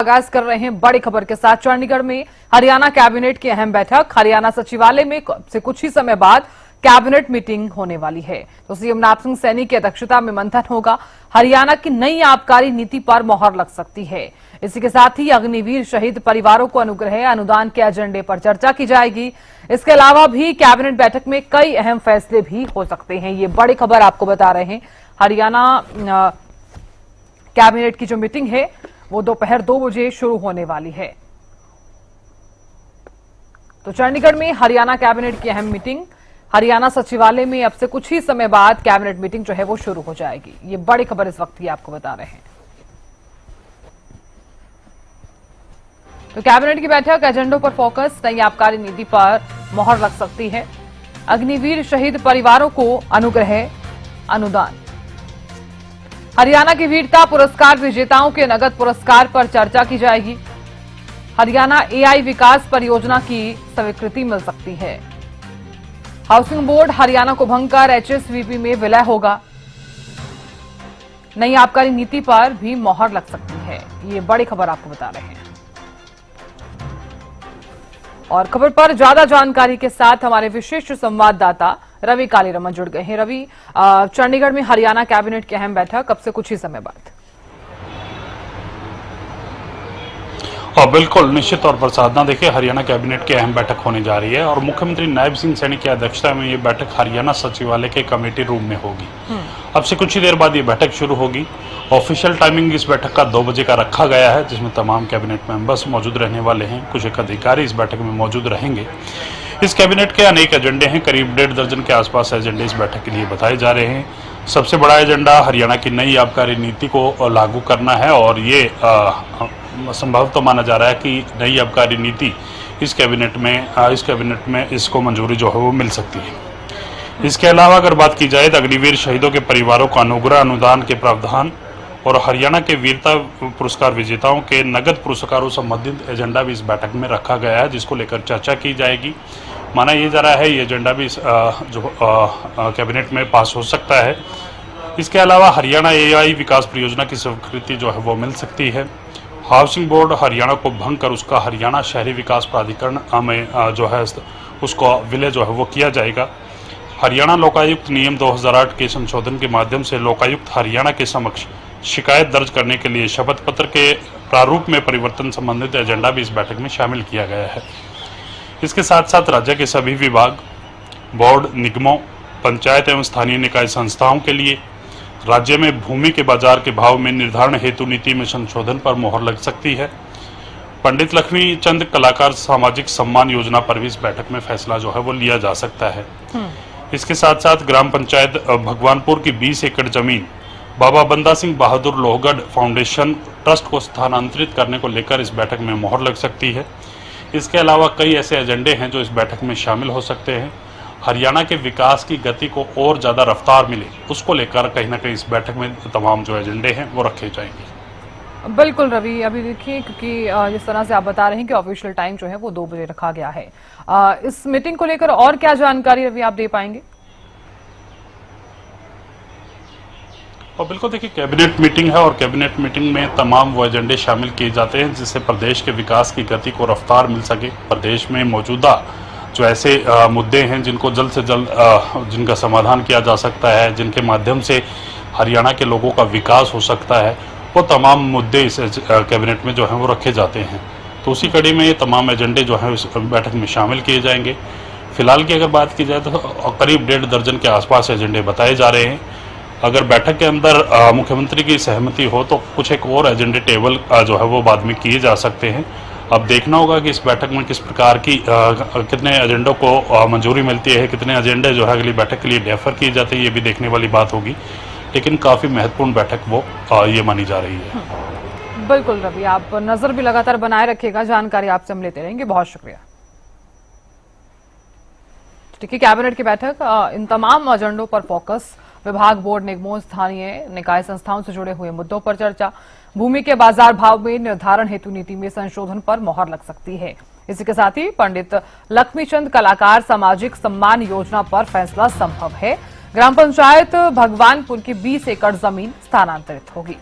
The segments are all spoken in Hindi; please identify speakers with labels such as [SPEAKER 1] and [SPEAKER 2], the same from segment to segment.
[SPEAKER 1] आगाज कर रहे हैं बड़ी खबर के साथ। चंडीगढ़ में हरियाणा कैबिनेट की अहम बैठक। हरियाणा सचिवालय में से कुछ ही समय बाद कैबिनेट मीटिंग होने वाली है। तो सीएम नैब सिंह सैनी की अध्यक्षता में मंथन होगा। हरियाणा की नई आबकारी नीति पर मोहर लग सकती है। इसी के साथ ही अग्निवीर शहीद परिवारों को अनुग्रह अनुदान के एजेंडे पर चर्चा की जाएगी। इसके अलावा भी कैबिनेट बैठक में कई अहम फैसले भी हो सकते हैं। ये बड़ी खबर आपको बता रहे हैं। हरियाणा कैबिनेट की जो मीटिंग है वो दोपहर 2 बजे शुरू होने वाली है। तो चंडीगढ़ में हरियाणा कैबिनेट की अहम मीटिंग। हरियाणा सचिवालय में अब से कुछ ही समय बाद कैबिनेट मीटिंग जो है वो शुरू हो जाएगी। ये बड़ी खबर इस वक्त की आपको बता रहे हैं। तो कैबिनेट की बैठक, एजेंडों पर फोकस, नई आबकारी नीति पर मोहर लग सकती है। अग्निवीर शहीद परिवारों को अनुग्रह अनुदान। हरियाणा की वीरता पुरस्कार विजेताओं के नगद पुरस्कार पर चर्चा की जाएगी। हरियाणा एआई विकास परियोजना की स्वीकृति मिल सकती है। हाउसिंग बोर्ड हरियाणा को भंग कर एचएसवीपी में विलय होगा। नई आबकारी नीति पर भी मोहर लग सकती है। ये बड़ी खबर आपको बता रहे हैं। और खबर पर ज्यादा जानकारी के साथ हमारे विशिष्ट संवाददाता रवि कालीरमन जुड़ गए हैं। रवि, चंडीगढ़ में हरियाणा कैबिनेट की अहम बैठक अब से कुछ ही समय बाद।
[SPEAKER 2] बिल्कुल निश्चित तौर पर साधना, देखिए हरियाणा कैबिनेट की अहम बैठक होने जा रही है और मुख्यमंत्री नैब सिंह सैनी की अध्यक्षता में ये बैठक हरियाणा सचिवालय के कमेटी रूम में होगी। अब से कुछ ही देर बाद ये बैठक शुरू होगी। ऑफिशियल टाइमिंग इस बैठक का 2 बजे का रखा गया है, जिसमें तमाम कैबिनेट मेंबर्स मौजूद रहने वाले हैं। कुछ एक अधिकारी इस बैठक में मौजूद रहेंगे। इस कैबिनेट के अनेक एजेंडे हैं। करीब 1.5 दर्जन के आसपास एजेंडे इस बैठक के लिए बताए जा रहे हैं। सबसे बड़ा एजेंडा हरियाणा की नई आबकारी नीति को लागू करना है और ये संभव तो माना जा रहा है कि नई आबकारी नीति इस कैबिनेट में इसको मंजूरी जो है वो मिल सकती है। इसके अलावा अगर बात की जाए तो अग्निवीर शहीदों के परिवारों को अनुग्रह अनुदान के प्रावधान और हरियाणा के वीरता पुरस्कार विजेताओं के नगद पुरस्कारों संबंधित एजेंडा भी इस बैठक में रखा गया है, जिसको लेकर चर्चा की जाएगी। माना यह जा रहा है ये एजेंडा भी कैबिनेट में पास हो सकता है। इसके अलावा हरियाणा एआई विकास परियोजना की स्वीकृति जो है वो मिल सकती है। हाउसिंग बोर्ड हरियाणा को भंग कर उसका हरियाणा शहरी विकास प्राधिकरण में जो है उसको विलय जो है वो किया जाएगा। हरियाणा लोकायुक्त नियम 2008 के संशोधन के माध्यम से लोकायुक्त हरियाणा के समक्ष शिकायत दर्ज करने के लिए शपथ पत्र के प्रारूप में परिवर्तन संबंधित एजेंडा भी इस बैठक में शामिल किया गया है। इसके साथ साथ राज्य के सभी विभाग, बोर्ड, निगमों, पंचायत एवं स्थानीय निकाय संस्थाओं के लिए राज्य में भूमि के बाजार के भाव में निर्धारण हेतु नीति में संशोधन पर मोहर लग सकती है। पंडित लक्ष्मी चंद कलाकार सामाजिक सम्मान योजना पर भी इस बैठक में फैसला जो है वो लिया जा सकता है। इसके साथ साथ ग्राम पंचायत भगवानपुर की 20 एकड़ जमीन बाबा बंदा सिंह बहादुर लोहगढ़ फाउंडेशन ट्रस्ट को स्थानांतरित करने को लेकर इस बैठक में मोहर लग सकती है। इसके अलावा कई ऐसे एजेंडे हैं जो इस बैठक में शामिल हो सकते हैं। हरियाणा के विकास की गति को और ज़्यादा रफ्तार मिले, उसको लेकर कहीं ना कहीं इस बैठक में तमाम जो एजेंडे हैं वो रखे जाएंगे।
[SPEAKER 1] बिल्कुल रवि, अभी देखिए क्योंकि जिस तरह से आप बता रहे हैं कि ऑफिशियल टाइम जो है वो 2 बजे रखा गया है। इस मीटिंग को लेकर और क्या जानकारी रवि आप दे पाएंगे?
[SPEAKER 2] और बिल्कुल देखिए कैबिनेट मीटिंग है और कैबिनेट मीटिंग में तमाम वो एजेंडे शामिल किए जाते हैं जिससे प्रदेश के विकास की गति को रफ्तार मिल सके। प्रदेश में मौजूदा जो ऐसे मुद्दे हैं जिनको जल्द से जल्द जिनका समाधान किया जा सकता है, जिनके माध्यम से हरियाणा के लोगों का विकास हो सकता है, वो तमाम मुद्दे इस कैबिनेट में जो हैं वो रखे जाते हैं। तो उसी कड़ी में ये तमाम एजेंडे जो हैं इस बैठक में शामिल किए जाएंगे। फिलहाल की अगर बात की जाए तो करीब 1.5 दर्जन के आसपास एजेंडे बताए जा रहे हैं। अगर बैठक के अंदर मुख्यमंत्री की सहमति हो तो कुछ एक और एजेंडे टेबल जो है वो बाद में किए जा सकते हैं। अब देखना होगा कि इस बैठक में किस प्रकार की कितने एजेंडों को मंजूरी मिलती है, कितने एजेंडे जो है अगली बैठक के लिए डेफर किए जाते हैं, ये भी देखने वाली बात होगी। लेकिन काफ़ी महत्वपूर्ण बैठक वो ये मानी जा रही है।
[SPEAKER 1] बिल्कुल रवि, आप नजर भी लगातार बनाए रखिएगा। जानकारी आपसे हम लेते रहेंगे। बहुत शुक्रिया। ठीक है, कैबिनेट की बैठक, इन तमाम एजेंडों पर फोकस, विभाग, बोर्ड, निगमों, स्थानीय निकाय संस्थाओं से जुड़े हुए मुद्दों पर चर्चा, भूमि के बाजार भाव में निर्धारण हेतु नीति में संशोधन पर मोहर लग सकती है। इसी के साथ ही पंडित लक्ष्मीचंद कलाकार सामाजिक सम्मान योजना पर फैसला संभव है। ग्राम पंचायत भगवानपुर की 20 एकड़ जमीन स्थानांतरित होगी।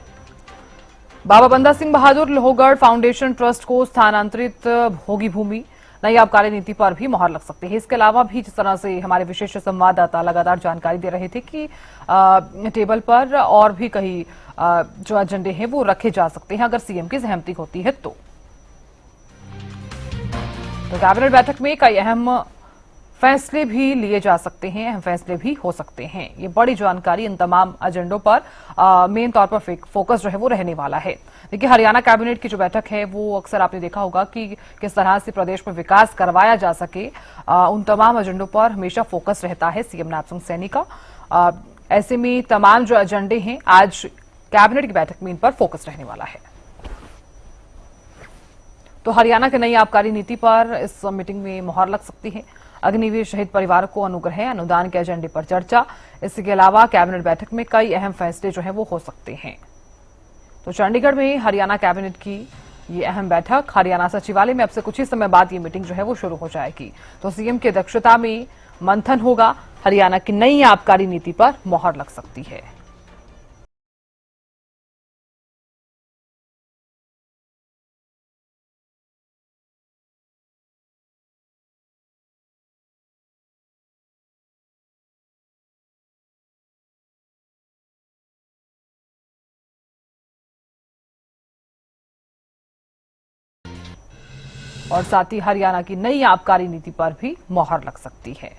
[SPEAKER 1] बाबा बंदा सिंह बहादुर लोहगढ़ फाउंडेशन ट्रस्ट को स्थानांतरित होगी भूमि, नई आबकारी नीति पर भी मोहर लग सकती है। इसके अलावा भी जिस तरह से हमारे विशेष संवाददाता लगातार जानकारी दे रहे थे कि टेबल पर और भी कई जो एजेंडे हैं वो रखे जा सकते हैं अगर सीएम की सहमति होती है तो कैबिनेट बैठक में कई अहम फैसले भी लिए जा सकते हैं, अहम फैसले भी हो सकते हैं। ये बड़ी जानकारी इन तमाम एजेंडों पर मेन तौर पर फोकस जो है वो रहने वाला है। देखिए, हरियाणा कैबिनेट की जो बैठक है वो अक्सर आपने देखा होगा कि किस तरह से प्रदेश में विकास करवाया जा सके, उन तमाम एजेंडों पर हमेशा फोकस रहता है सीएम नैब सिंह सैनी का। ऐसे में तमाम जो एजेंडे हैं आज कैबिनेट की बैठक में इन पर फोकस रहने वाला है। तो हरियाणा की नई आबकारी नीति पर इस मीटिंग में मोहर लग सकती है। अग्निवीर शहीद परिवार को अनुग्रह अनुदान के एजेंडे पर चर्चा। इसके अलावा कैबिनेट बैठक में कई अहम फैसले जो है वो हो सकते हैं। तो चंडीगढ़ में हरियाणा कैबिनेट की ये अहम बैठक, हरियाणा सचिवालय में अब से कुछ ही समय बाद ये मीटिंग जो है वो शुरू हो जाएगी। तो सीएम की अध्यक्षता में मंथन होगा, हरियाणा की नई आबकारी नीति पर मोहर लग सकती है। और साथ ही हरियाणा की नई आबकारी नीति पर भी मोहर लग सकती है।